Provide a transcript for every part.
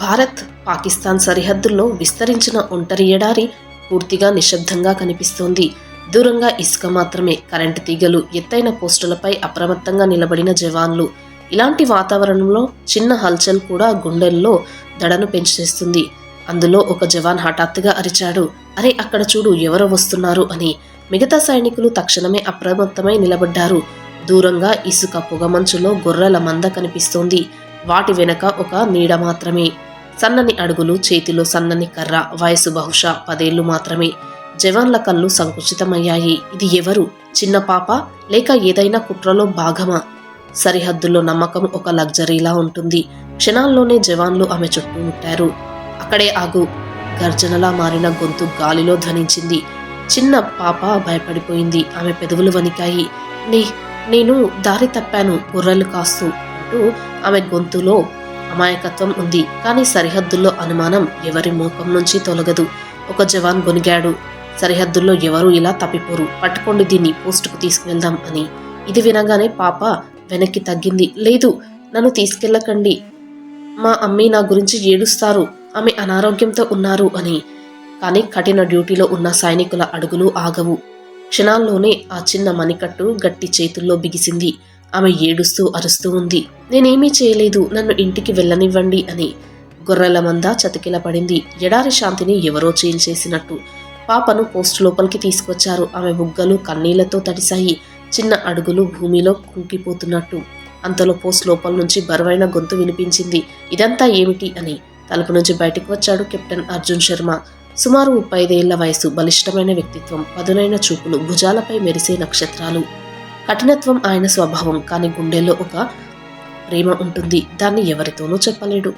భారత్ పాకిస్తాన్ సరిహద్దుల్లో విస్తరించిన ఒంటరి ఎడారి పూర్తిగా నిశ్శబ్దంగా కనిపిస్తోంది. దూరంగా ఇసుక మాత్రమే, కరెంటు తీగలు, ఎత్తైన పోస్టులపై అప్రమత్తంగా నిలబడిన జవాన్లు. ఇలాంటి వాతావరణంలో చిన్న హల్చల్ కూడా గుండెల్లో దడను పెంచేస్తుంది. అందులో ఒక జవాన్ హఠాత్తుగా అరిచాడు, అరే అక్కడ చూడు ఎవరో వస్తున్నారు అని. మిగతా సైనికులు తక్షణమే అప్రమత్తమై నిలబడ్డారు. దూరంగా ఇసుక పొగమంచులో గొర్రెల మంద కనిపిస్తోంది. వాటి వెనక ఒక నీడ మాత్రమే. సన్నని అడుగులు, చేతిలో సన్నని కర్ర, వయసు బహుశా 10 ఏళ్లు మాత్రమే. జవాన్ల కళ్ళు సంకుచితమయ్యాయి. ఇది ఎవరు? చిన్న పాప లేక ఏదైనా కుట్రలో భాగమా? సరిహద్దుల్లో నమ్మకం ఒక లగ్జరీలా ఉంటుంది. క్షణాల్లోనే జవాన్లు ఆమె చుట్టుముట్టారు. అక్కడే ఆగు! గర్జనలా మారిన గొంతు గాలిలో ధ్వనించింది. చిన్న పాప భయపడిపోయింది. ఆమె పెదవులు వణికాయి. నేను దారి తప్పాను గొర్రెలు కాస్తూ అంటూ ఆమె గొంతులో అమాయకత్వం ఉంది. కానీ సరిహద్దుల్లో అనుమానం ఎవరి ముఖం నుంచి తొలగదు. ఒక జవాన్ గొనిగాడు, సరిహద్దుల్లో ఎవరూ ఇలా తప్పిపోరు, పట్టుకోండి దీన్ని, పోస్టుకు తీసుకువెళ్దాం అని. ఇది వినగానే పాప వెనక్కి తగ్గింది. లేదు, నన్ను తీసుకెళ్ళకండి, మా అమ్మి నా గురించి ఏడుస్తారు, ఆమె అనారోగ్యంతో ఉన్నారు అని. కానీ కఠిన డ్యూటీలో ఉన్న సైనికుల అడుగులు ఆగవు. క్షణాల్లోనే ఆ చిన్న మణికట్టు గట్టి చేతుల్లో బిగిసింది. ఆమె ఏడుస్తూ అరుస్తూ ఉంది, నేనేమీ చేయలేదు, నన్ను ఇంటికి వెళ్ళనివ్వండి అని. గొర్రెల మంద చతికిల పడింది. ఎడారి శాంతిని ఎవరో చీల్చేసినట్టు. పాపను పోస్టు లోపలికి తీసుకొచ్చారు. ఆమె బుగ్గలు కన్నీళ్లతో తడిశాయి. చిన్న అడుగులు భూమిలో కుంగిపోతున్నట్టు. అంతలో పోస్ట్ లోపల నుంచి బరువైన గొంతు వినిపించింది, ఇదంతా ఏమిటి అని. తలుపు నుంచి బయటకు వచ్చాడు కెప్టెన్ అర్జున్ శర్మ. సుమారు 35 ఏళ్ల వయసు, బలిష్టమైన వ్యక్తిత్వం, పదునైన చూపులు, భుజాలపై మెరిసే నక్షత్రాలు. కఠినత్వం ఆయన స్వభావం. కానీ గుండెల్లో ఒక ప్రేమ ఉంటుంది. దాన్ని ఎవరితోనూ చెప్పలేడు.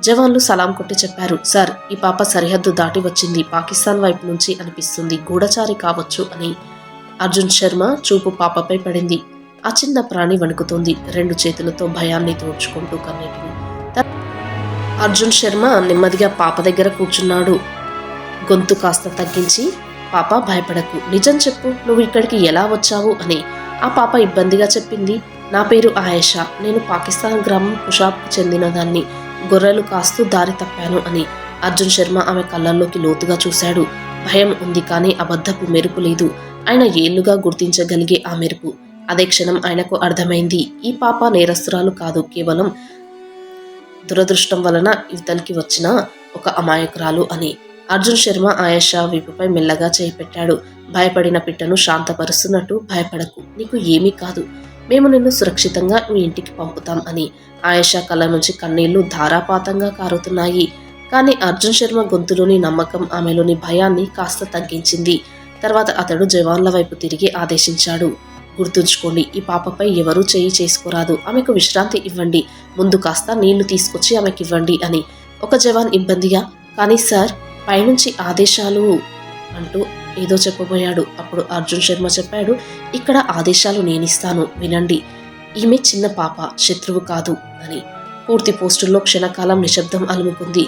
జవాన్లు సలాం కొట్టి చెప్పారు, సార్, ఈ పాప సరిహద్దు దాటి వచ్చింది, పాకిస్తాన్ వైపు నుంచి అనిపిస్తుంది, గూఢచారి కావచ్చు అని. అర్జున్ శర్మ చూపు పాపపై పడింది. ఆ చిన్న ప్రాణి వణుకుతోంది, 2 చేతులతో భయాన్ని తోడ్చుకుంటూ కన్నీటిని. అర్జున్ శర్మ నెమ్మదిగా పాప దగ్గర కూర్చున్నాడు. గొంతు కాస్త తగ్గించి, పాప భయపడకు, నిజం చెప్పు, నువ్వు ఇక్కడికి ఎలా వచ్చావు అని. ఆ పాప ఇబ్బందిగా చెప్పింది, నా పేరు ఆయేషా, నేను పాకిస్తాన్ గ్రామం కుషాబ్కు చెందినదాన్ని, గొర్రెలు కాస్తూ దారి తప్పాను అని. అర్జున్ శర్మ ఆమె కళ్ళల్లోకి లోతుగా చూశాడు. భయం ఉంది, కానీ అబద్ధపు మెరుపు లేదు. ఆయన ఏళ్లుగా గుర్తించగలిగే ఆ మెరుపు. అదే క్షణం ఆయనకు అర్థమైంది, ఈ పాప నేరస్తురాలు కాదు, కేవలం దురదృష్టం వలన ఇవతలికి వచ్చిన ఒక అమాయకురాలు అని. అర్జున్ శర్మ ఆయేషా వీపుపై మెల్లగా చేయి పెట్టాడు. భయపడిన పిట్టను శాంతపరుస్తున్నట్టు, భయపడకు, నీకు ఏమీ కాదు, మేము నిన్ను సురక్షితంగా మీ ఇంటికి పంపుతాం అని. ఆయేషా కళ్ళ నుంచి కన్నీళ్లు ధారాపాతంగా కారుతున్నాయి. కానీ అర్జున్ శర్మ గొంతులోని నమ్మకం ఆమెలోని భయాన్ని కాస్త తగ్గించింది. తర్వాత అతడు జవాన్ల వైపు తిరిగి ఆదేశించాడు, గుర్తుంచుకోండి, ఈ పాపపై ఎవరూ చేయి చేసుకోరాదు, ఆమెకు విశ్రాంతి ఇవ్వండి, ముందు కాస్త నీళ్లు తీసుకొచ్చి ఆమెకివ్వండి అని. ఒక జవాన్ ఇబ్బందిగా, కానీ సార్, పైనుంచి ఆదేశాలు అంటూ ఏదో చెప్పబోయాడు. అప్పుడు అర్జున్ శర్మ చెప్పాడు, ఇక్కడ ఆదేశాలు నేనిస్తాను, వినండి, ఈమె చిన్న పాప, శత్రువు కాదు అని. పూర్తి పోస్టుల్లో క్షణకాలం నిశ్శబ్దం అలుముకుంది.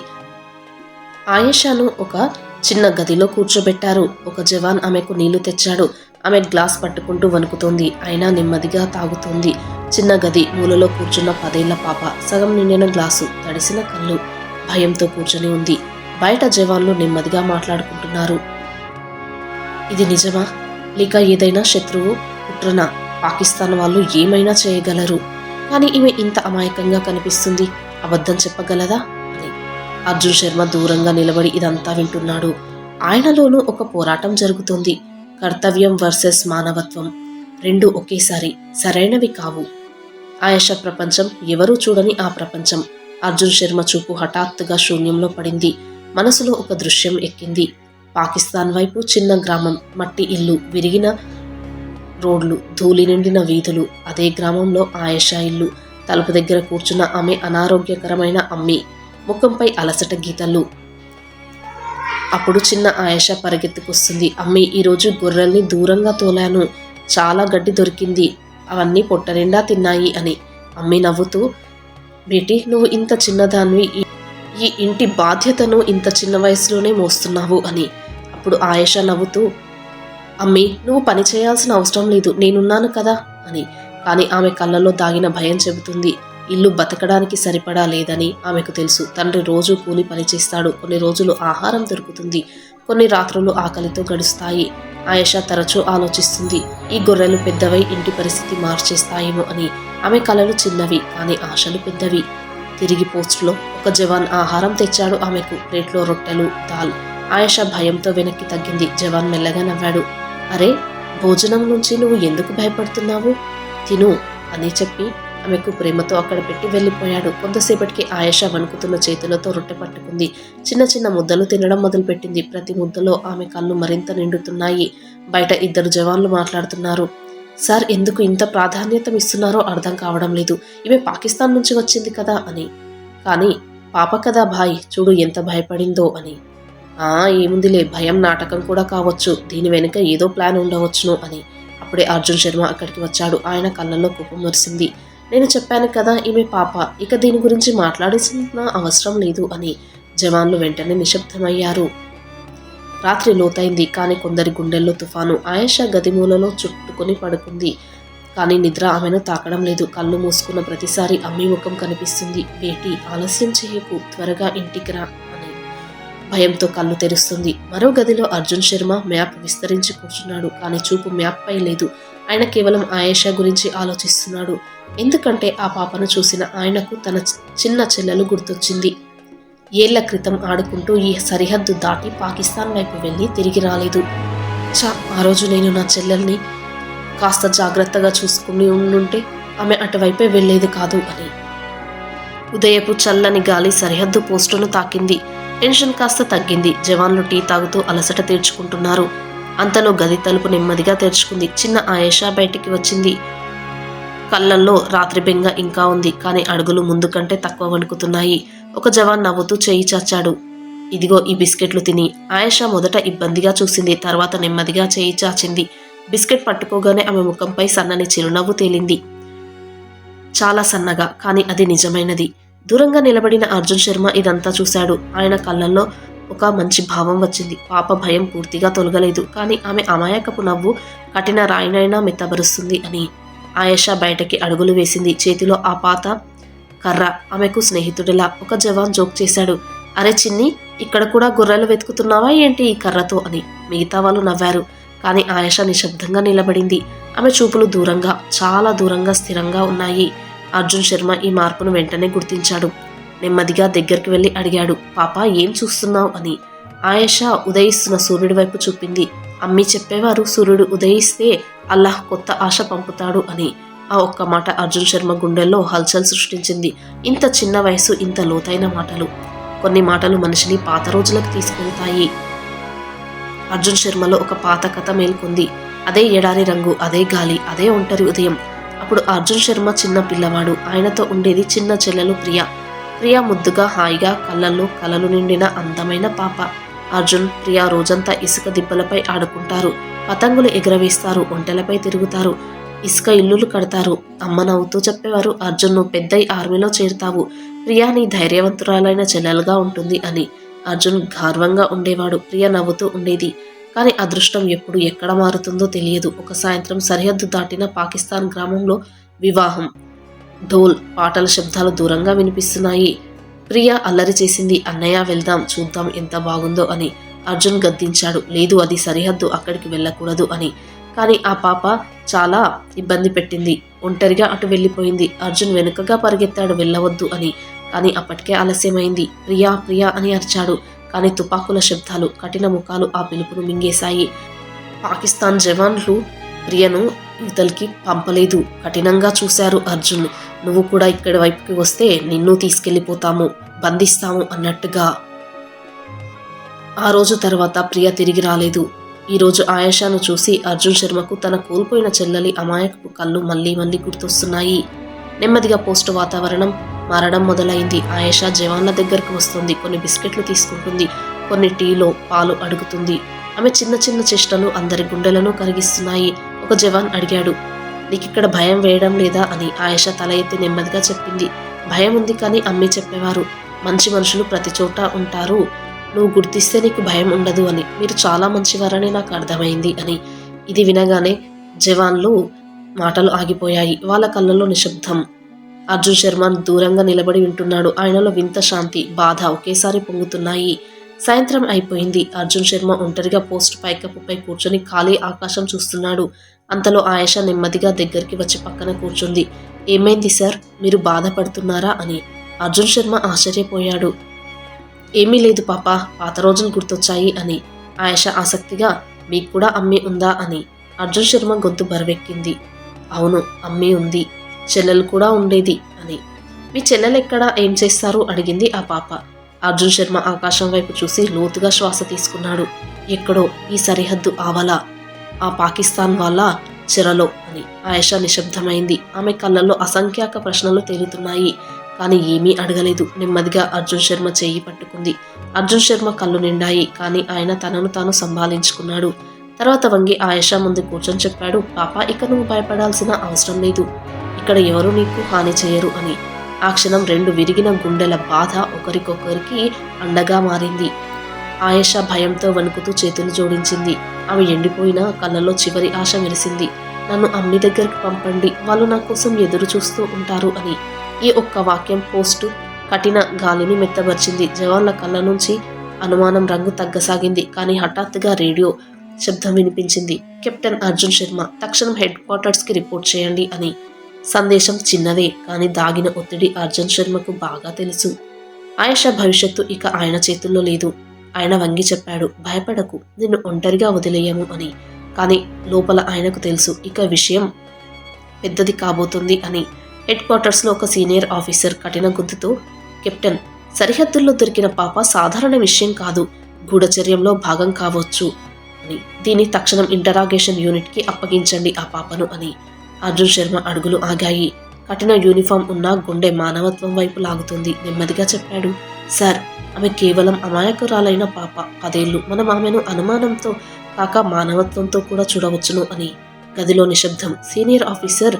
ఆయేషాను ఒక చిన్న గదిలో కూర్చోబెట్టారు. ఒక జవాన్ ఆమెకు నీళ్లు తెచ్చాడు. ఆమె గ్లాస్ పట్టుకుంటూ వణుకుతోంది, అయినా నెమ్మదిగా తాగుతోంది. చిన్న గది, మూలలో కూర్చున్న 10 ఏళ్ల పాప, సగం నిండిన గ్లాసు, తడిసిన కళ్ళు, భయంతో కూర్చొని ఉంది. బయట జవాన్లు నెమ్మదిగా మాట్లాడుకుంటున్నారు. ఇది నిజమా, లేక ఏదైనా శత్రువు కుట్రనా? పాకిస్తాన్ వాళ్ళు ఏమైనా చేయగలరు, కానీ ఈమె ఇంత అమాయకంగా కనిపిస్తుంది, అబద్ధం చెప్పగలదా అని. అర్జున్ శర్మ దూరంగా నిలబడి ఇదంతా వింటున్నాడు. ఆయనలోనూ ఒక పోరాటం జరుగుతోంది. కర్తవ్యం వర్సెస్ మానవత్వం, 2 ఒకేసారి సరైనవి కావు. ఆయేషా ప్రపంచం, ఎవరూ చూడని ఆ ప్రపంచం. అర్జున్ శర్మ చూపు హఠాత్తుగా శూన్యంలో పడింది. మనసులో ఒక దృశ్యం ఎక్కింది. పాకిస్తాన్ వైపు చిన్న గ్రామం, మట్టి ఇల్లు, విరిగిన రోడ్లు, ధూళి నిండిన వీధులు. అదే గ్రామంలో ఆయేషా ఇల్లు. తలుపు దగ్గర కూర్చున్న ఆమె అనారోగ్యకరమైన అమ్మి, ముఖంపై అలసట గీతలు. అప్పుడు చిన్న ఆయేషా పరిగెత్తుకొస్తుంది, అమ్మి, ఈరోజు గొర్రెల్ని దూరంగా తోలాను, చాలా గడ్డి దొరికింది, అవన్నీ పొట్ట నిండా తిన్నాయి అని. అమ్మి నవ్వుతూ, బేటీ, నువ్వు ఇంత చిన్నదాన్ని, ఈ ఇంటి బాధ్యతను ఇంత చిన్న వయసులోనే మోస్తున్నావు అని. అప్పుడు ఆయేషా నవ్వుతూ, అమ్మి, నువ్వు పని చేయాల్సిన అవసరం లేదు, నేనున్నాను కదా అని. కానీ ఆమె కళ్ళలో దాగిన భయం చెబుతుంది, ఇల్లు బతకడానికి సరిపడా లేదని ఆమెకు తెలుసు. తండ్రి రోజు కూలి పనిచేస్తాడు. కొన్ని రోజులు ఆహారం దొరుకుతుంది, కొన్ని రాత్రులు ఆకలితో గడుస్తాయి. ఆయేషా తరచూ ఆలోచిస్తుంది, ఈ గొర్రెలు పెద్దవై ఇంటి పరిస్థితి మార్చేస్తాయేమో అని. ఆమె కలలు చిన్నవి కానీ ఆశలు పెద్దవి. తిరిగి పోస్టులో ఒక జవాన్ ఆహారం తెచ్చాడు ఆమెకు. ప్లేట్లో రొట్టెలు, దాల్. ఆయేషా భయంతో వెనక్కి తగ్గింది. జవాన్ మెల్లగా నవ్వాడు. అరే, భోజనం నుంచి నువ్వు ఎందుకు భయపడుతున్నావు? తిను అని చెప్పి ఆమెకు ప్రేమతో అక్కడ పెట్టి వెళ్ళిపోయాడు. కొంతసేపటికి ఆయేషా వణుకుతున్న చేతులతో రొట్టె పట్టుకుంది. చిన్న చిన్న ముద్దలు తినడం మొదలుపెట్టింది. ప్రతి ముద్దలో ఆమె కళ్ళు మరింత నిండుతున్నాయి. బయట ఇద్దరు జవాన్లు మాట్లాడుతున్నారు. సార్, ఎందుకు ఇంత ప్రాధాన్యత ఇస్తున్నారో అర్థం కావడం లేదు. ఈమె పాకిస్తాన్ నుంచి వచ్చింది కదా అని. కానీ పాప కదా భాయ్, చూడు ఎంత భయపడిందో అని. ఏముందిలే, భయం నాటకం కూడా కావచ్చు, దీని వెనుక ఏదో ప్లాన్ ఉండవచ్చును అని. అప్పుడే అర్జున్ శర్మ అక్కడికి వచ్చాడు. ఆయన కళ్ళల్లో కోపం మెరిసింది. నేను చెప్పాను కదా ఈమె పాప, ఇక దీని గురించి మాట్లాడాల్సిన అవసరం లేదు అని. జవాన్లు వెంటనే నిశ్శబ్దమయ్యారు. రాత్రి లోతైంది కానీ కొందరి గుండెల్లో తుఫాను. ఆయేషా గదిమూలలో చుట్టుకొని పడుకుంది. కానీ నిద్ర ఆమెను తాకడం లేదు. కళ్ళు మూసుకున్న ప్రతిసారి అమ్మి ముఖం కనిపిస్తుంది. బేటీ, ఆలస్యం చేయకు, త్వరగా ఇంటికి రా అని. భయంతో కళ్ళు తెరుస్తుంది. మరో గదిలో అర్జున్ శర్మ మ్యాప్ విస్తరించి కూర్చున్నాడు. కానీ చూపు మ్యాప్ పై లేదు. ఆయన కేవలం ఆయేషా గురించి ఆలోచిస్తున్నాడు. ఎందుకంటే ఆ పాపను చూసిన ఆయనకు తన చిన్న చెల్లెలు గుర్తొచ్చింది. ఏళ్ల క్రితం ఆడుకుంటూ ఈ సరిహద్దు దాటి పాకిస్తాన్ వైపు వెళ్ళి తిరిగి రాలేదు. ఆ రోజు నేను నా చెల్లెల్ని కాస్త జాగ్రత్తగా చూసుకుని ఉండుంటే ఆమె అటువైపే వెళ్లేది కాదు అని. ఉదయపు చల్లని గాలి సరిహద్దు పోస్టును తాకింది. టెన్షన్ కాస్త తగ్గింది. జవాన్లు టీ తాగుతూ అలసట తీర్చుకుంటున్నారు. అంతలో గది తలుపు నెమ్మదిగా తెరుచుకుంది. చిన్న ఆయేషా బయటికి వచ్చింది. కళ్ళల్లో రాత్రి బెంగ ఇంకా ఉంది. కానీ అడుగులు ముందు కంటే తక్కువ వణుకుతున్నాయి. ఒక జవాన్ నవ్వుతూ చేయి చాచాడు. ఇదిగో ఈ బిస్కెట్లు తిని. ఆయేషా మొదట ఇబ్బందిగా చూసింది. తర్వాత నెమ్మదిగా చేయి చాచింది. బిస్కెట్ పట్టుకోగానే ఆమె ముఖంపై సన్నని చిరునవ్వు తేలింది. చాలా సన్నగా, కానీ అది నిజమైనది. దూరంగా నిలబడిన అర్జున్ శర్మ ఇదంతా చూశాడు. ఆయన కళ్ళల్లో ఒక మంచి భావం వచ్చింది. పాప భయం పూర్తిగా తొలగలేదు, కానీ ఆమె అమాయకపు నవ్వు కఠిన రాయినైనా మెత్తబరుస్తుంది అని. ఆయేషా బయటకి అడుగులు వేసింది. చేతిలో ఆ పాత కర్ర. ఆమెకు స్నేహితుడిలా. ఒక జవాన్ జోక్ చేశాడు. అరే చిన్ని, ఇక్కడ కూడా గొర్రెలు వెతుకుతున్నావా ఏంటి ఈ కర్రతో అని. మిగతా వాళ్ళు నవ్వారు. కానీ ఆయేషా నిశ్శబ్దంగా నిలబడింది. ఆమె చూపులు దూరంగా, చాలా దూరంగా స్థిరంగా ఉన్నాయి. అర్జున్ శర్మ ఈ మార్పును వెంటనే గుర్తించాడు. నెమ్మదిగా దగ్గరికి వెళ్ళి అడిగాడు, పాప ఏం చూస్తున్నావు అని. ఆయేషా ఉదయిస్తున్న సూర్యుడి వైపు చూపింది. అమ్మీ చెప్పేవారు, సూర్యుడు ఉదయిస్తే అల్లాహ్ కొత్త ఆశ పంపుతాడు అని. ఆ ఒక్క మాట అర్జున్ శర్మ గుండెల్లో హల్చల్ సృష్టించింది. ఇంత చిన్న వయసు, ఇంత లోతైన మాటలు. కొన్ని మాటలు మనిషిని పాత రోజులకు తీసుకెళ్తాయి. అర్జున్ శర్మలో ఒక పాత కథ మేల్కొంది. అదే ఎడారి రంగు, అదే గాలి, అదే ఒంటరి ఉదయం. అప్పుడు అర్జున్ శర్మ చిన్న పిల్లవాడు. ఆయనతో ఉండేది చిన్న చెల్లెలు ప్రియ. ప్రియ ముద్దుగా, హాయిగా, కళ్ళల్లో కలలు నిండిన అందమైన పాప. అర్జున్, ప్రియ రోజంతా ఇసుక దిబ్బలపై ఆడుకుంటారు. పతంగులు ఎగరవేస్తారు, ఒంటెలపై తిరుగుతారు, ఇసుక ఇల్లులు కడతారు. అమ్మ నవ్వుతూ చెప్పేవారు, అర్జున్ నువ్వు పెద్దయి ఆర్మీలో చేరుతావు, ప్రియా నీ ధైర్యవంతురాలైన చెల్లెలుగా ఉంటుంది అని. అర్జున్ గర్వంగా ఉండేవాడు. ప్రియ నవ్వుతూ ఉండేది. కానీ అదృష్టం ఎప్పుడు ఎక్కడ మారుతుందో తెలియదు. ఒక సాయంత్రం సరిహద్దు దాటిన పాకిస్తాన్ గ్రామంలో వివాహం. ఢోల్, పాటల శబ్దాలు దూరంగా వినిపిస్తున్నాయి. ప్రియ అల్లరి చేసింది. అన్నయ్య వెళ్దాం, చూద్దాం ఎంత బాగుందో అని. అర్జున్ గద్దించాడు. లేదు, అది సరిహద్దు, అక్కడికి వెళ్ళకూడదు అని. కానీ ఆ పాప చాలా ఇబ్బంది పెట్టింది. ఒంటరిగా అటు వెళ్ళిపోయింది. అర్జున్ వెనుకగా పరిగెత్తాడు వెళ్ళవద్దు అని. కానీ అప్పటికే ఆలస్యమైంది. ప్రియా ప్రియా అని అరిచాడు. కానీ తుపాకుల శబ్దాలు, కఠిన ముఖాలు ఆ పిలుపును మింగేశాయి. పాకిస్తాన్ జవాన్లు ప్రియను యువతలకి పంపలేదు. కఠినంగా చూశారు అర్జున్. నువ్వు కూడా ఇక్కడి వైపుకి వస్తే నిన్ను తీసుకెళ్లిపోతాము, బంధిస్తాము అన్నట్టుగా. ఆ రోజు తర్వాత ప్రియ తిరిగి రాలేదు. ఈరోజు ఆయేషాను చూసి అర్జున్ శర్మకు తన కోల్పోయిన చెల్లెలి అమాయకపు కళ్ళు మళ్ళీ మళ్ళీ గుర్తొస్తున్నాయి. నెమ్మదిగా పోస్టు వాతావరణం మారడం మొదలైంది. ఆయేషా జవాన్ల దగ్గరకు వస్తుంది. కొన్ని బిస్కెట్లు తీసుకుంటుంది, కొన్ని టీలో పాలు అడుగుతుంది. ఆమె చిన్న చిన్న చేష్టలు అందరి గుండెలను కరిగిస్తున్నాయి. ఒక జవాన్ అడిగాడు, నీకిక్కడ భయం వేయడం లేదా అని. ఆయేషా తల ఎత్తి నెమ్మదిగా చెప్పింది, భయం ఉంది, కానీ అమ్మి చెప్పేవారు మంచి మనుషులు ప్రతి చోట ఉంటారు, నువ్వు గుర్తిస్తే నీకు భయం ఉండదు అని. మీరు చాలా మంచివారని నాకు అర్థమైంది అని. ఇది వినగానే జవాన్లు మాటలు ఆగిపోయాయి. వాళ్ళ కళ్ళల్లో నిశ్శబ్దం. అర్జున్ శర్మ దూరంగా నిలబడి వింటున్నాడు. ఆయనలో వింత శాంతి, బాధ ఒకేసారి పొంగుతున్నాయి. సాయంత్రం అయిపోయింది. అర్జున్ శర్మ ఒంటరిగా పోస్ట్ పైకప్పుపై కూర్చొని ఖాళీ ఆకాశం చూస్తున్నాడు. అంతలో ఆయేషా నెమ్మదిగా దగ్గరికి వచ్చి పక్కన కూర్చుంది. ఏమైంది సార్, మీరు బాధపడుతున్నారా అని అర్జున్ శర్మ ఆశ్చర్యపోయాడు. ఏమీ లేదు పాప, పాత రోజులు గుర్తొచ్చాయి అని. ఆయేషా ఆసక్తిగా, మీకు కూడా అమ్మి ఉందా అని. అర్జున్ శర్మ గొంతు బరువెక్కింది. అవును, అమ్మి ఉంది, చెల్లెలు కూడా ఉండేది అని. మీ చెల్లెలెక్కడా, ఏం చేస్తారు అడిగింది ఆ పాప. అర్జున్ శర్మ ఆకాశం వైపు చూసి లోతుగా శ్వాస తీసుకున్నాడు. ఎక్కడో ఈ సరిహద్దు ఆవల, ఆ పాకిస్తాన్ వాళ్ళ చెరలో అని. ఆయేషా నిశ్శబ్దమైంది. ఆమె కళ్ళల్లో అసంఖ్యాక ప్రశ్నలు తేలుతున్నాయి, కానీ ఏమీ అడగలేదు. నెమ్మదిగా అర్జున్ శర్మ చెయ్యి పట్టుకుంది. అర్జున్ శర్మ కళ్ళు నిండాయి, కానీ ఆయన తనను తాను సంభాళించుకున్నాడు. తర్వాత వంగి ఆయేషా ముందు కూర్చొని చెప్పాడు, పాప, ఇక నువ్వు భయపడాల్సిన అవసరం లేదు. ఇక్కడ ఎవరు నీకు హాని చేయరు అని. ఆ క్షణం రెండు విరిగిన గుండెల బాధ ఒకరికొకరికి అండగా మారింది. ఆయేషా భయంతో వణుకుతూ చేతులు జోడించింది. ఆమె ఎండిపోయిన కళ్ళలో చివరి ఆశ మెరిసింది. నన్ను అమ్మి దగ్గరికి పంపండి, వాళ్ళు నా కోసం ఎదురు చూస్తూ ఉంటారు అని. ఈ ఒక్క వాక్యం పోస్టు కఠిన గాలిని మెత్తబర్చింది. జవాన్ల కళ్ళ నుంచి అనుమానం రంగు తగ్గసాగింది. కానీ హఠాత్తుగా రేడియో శబ్దం వినిపించింది. కెప్టెన్ అర్జున్ శర్మ, తక్షణం హెడ్ క్వార్టర్స్కి రిపోర్ట్ చేయండి అని. సందేశం చిన్నదే, కానీ దాగిన ఒత్తిడి అర్జున్ శర్మకు బాగా తెలుసు. ఆయేషా భవిష్యత్తు ఇక ఆయన చేతుల్లో లేదు. ఆయన వంగి చెప్పాడు, భయపడకు, నిన్ను ఒంటరిగా వదిలేయము అని. కానీ లోపల ఆయనకు తెలుసు, ఇక విషయం పెద్దది కాబోతుంది అని. హెడ్ క్వార్టర్స్లో ఒక సీనియర్ ఆఫీసర్ కఠిన గొంతుతో, కెప్టెన్, సరిహద్దుల్లో దొరికిన పాప సాధారణ విషయం కాదు, గూఢచర్యంలో భాగం కావచ్చు అని. దీన్ని తక్షణం ఇంటరాగేషన్ యూనిట్కి అప్పగించండి ఆ పాపను అని. అర్జున్ శర్మ అడుగులు ఆగాయి. కఠిన యూనిఫామ్ ఉన్న గుండె మానవత్వం వైపు లాగుతుంది. నెమ్మదిగా చెప్పాడు, సార్, ఆమె కేవలం అమాయకురాలైన పాప, 10 ఏళ్ళు. మనం ఆమెను అనుమానంతో కాక మానవత్వంతో కూడా చూడవచ్చును అని. గదిలో నిశ్శబ్దం. సీనియర్ ఆఫీసర్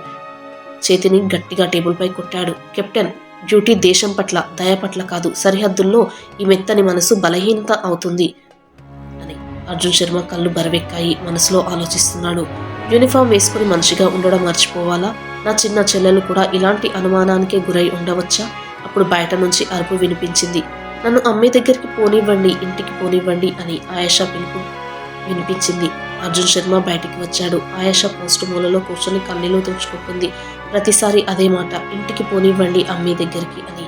చేతిని గట్టిగా టేబుల్పై కొట్టాడు. కెప్టెన్, డ్యూటీ దేశం పట్ల, దయ పట్ల కాదు. సరిహద్దుల్లో ఈ మెత్తని మనసు బలహీనత అవుతుంది అని. అర్జున్ శర్మ కళ్ళు బరవెక్కాయి. మనసులో ఆలోచిస్తున్నాడు, యూనిఫామ్ వేసుకుని మనిషిగా ఉండడం మర్చిపోవాలా? నా చిన్న చెల్లెలు కూడా ఇలాంటి అనుమానానికే గురై ఉండవచ్చా? అప్పుడు బయట నుంచి అరుపు వినిపించింది. నన్ను అమ్మే దగ్గరికి పోనివ్వండి, ఇంటికి పోనివ్వండి అని ఆయేషా పిలుపు వినిపించింది. అర్జున్ శర్మ బయటికి వచ్చాడు. ఆయేషా పోస్టు మూలలో కూర్చొని కన్నీళ్లు తుడుచుకుంటుంది. ప్రతిసారి అదే మాట, ఇంటికి పోనివ్వండి అమ్మే దగ్గరికి అని.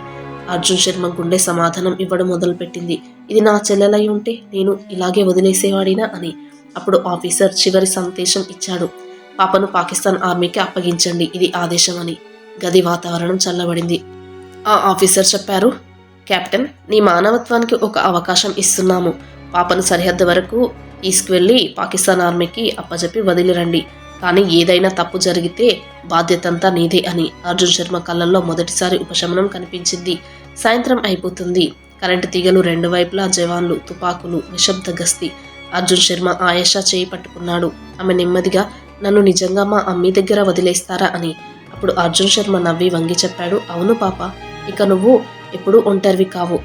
అర్జున్ శర్మ గుండె సమాధానం ఇవ్వడం మొదలుపెట్టింది. ఇది నా చెల్లెలై ఉంటే నేను ఇలాగే వదిలేసేవాడినా అని. అప్పుడు ఆఫీసర్ చివరి సందేశం ఇచ్చాడు, పాపను పాకిస్తాన్ ఆర్మీకి అప్పగించండి, ఇది ఆదేశం అని. గది వాతావరణం చల్లబడింది. ఆ ఆఫీసర్ చెప్పారు, కెప్టెన్, నీ మానవత్వానికి ఒక అవకాశం ఇస్తున్నాము. పాపను సరిహద్దు వరకు తీసుకువెళ్ళి పాకిస్తాన్ ఆర్మీకి అప్పజెప్పి వదిలిరండి. కానీ ఏదైనా తప్పు జరిగితే బాధ్యతంతా నీదే అని. అర్జున్ శర్మ కళ్ళల్లో మొదటిసారి ఉపశమనం కనిపించింది. సాయంత్రం అయిపోతుంది. కరెంటు తీగలు రెండు వైపులా జవాన్లు, తుపాకులు, నిశ్శబ్ద గస్తీ. అర్జున్ శర్మ ఆయేషా చేయి పట్టుకున్నాడు. ఆమె నెమ్మదిగా, నన్ను నిజంగా మా అమ్మి దగ్గర వదిలేస్తారా అని. అప్పుడు అర్జున్ శర్మ నవ్వి వంగి చెప్పాడు, అవును పాప, ఇక నువ్వు ఎప్పుడూ ఒంటరివి కావు,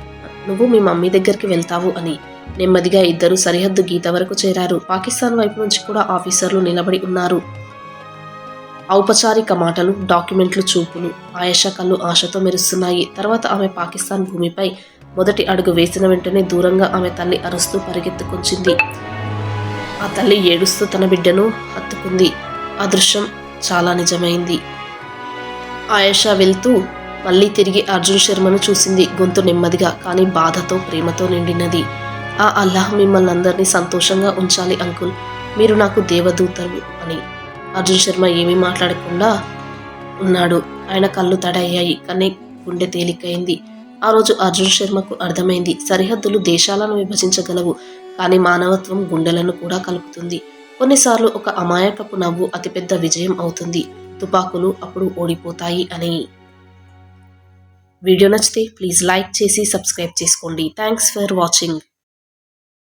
నువ్వు మీ మమ్మీ దగ్గరికి వెళ్తావు అని. నెమ్మదిగా ఇద్దరు సరిహద్దు గీత వరకు చేరారు. పాకిస్తాన్ వైపు నుంచి కూడా ఆఫీసర్లు నిలబడి ఉన్నారు. ఔపచారిక మాటలు, డాక్యుమెంట్లు, చూపులు. ఆయేషా కళ్ళు ఆశతో మెరుస్తున్నాయి. తర్వాత ఆమె పాకిస్తాన్ భూమిపై మొదటి అడుగు వేసిన వెంటనే దూరంగా ఆమె తల్లి అరుస్తూ పరిగెత్తుకొచ్చింది. ఆ తల్లి ఏడుస్తూ తన బిడ్డను హత్తుకుంది. ఆ దృశ్యం చాలా నిజమైంది. ఆయేషా వెళ్తూ మళ్ళీ తిరిగి అర్జున్ శర్మను చూసింది. గొంతు నెమ్మదిగా, కానీ బాధతో, ప్రేమతో నిండినది. ఆ అల్లాహ్ మిమ్మల్ని అందరినీ సంతోషంగా ఉంచాలి అంకుల్, మీరు నాకు దేవదూతలు అని. అర్జున్ శర్మ ఏమీ మాట్లాడకుండా ఉన్నాడు. ఆయన కళ్ళు తడయ్యాయి, కానీ గుండె తేలికైంది. ఆ రోజు అర్జున్ శర్మకు అర్థమైంది, సరిహద్దులు దేశాలను విభజించగలవు, కానీ మానవత్వం గుండెలను కూడా కలుపుతుంది. కొన్నిసార్లు ఒక అమాయకపు నవ్వు అతిపెద్ద విజయం అవుతుంది. తుపాకులు అప్పుడు ఓడిపోతాయి అని. వీడియో నచ్చితే ప్లీజ్ లైక్ చేసి సబ్స్క్రైబ్ చేసుకోండి. Thanks for watching.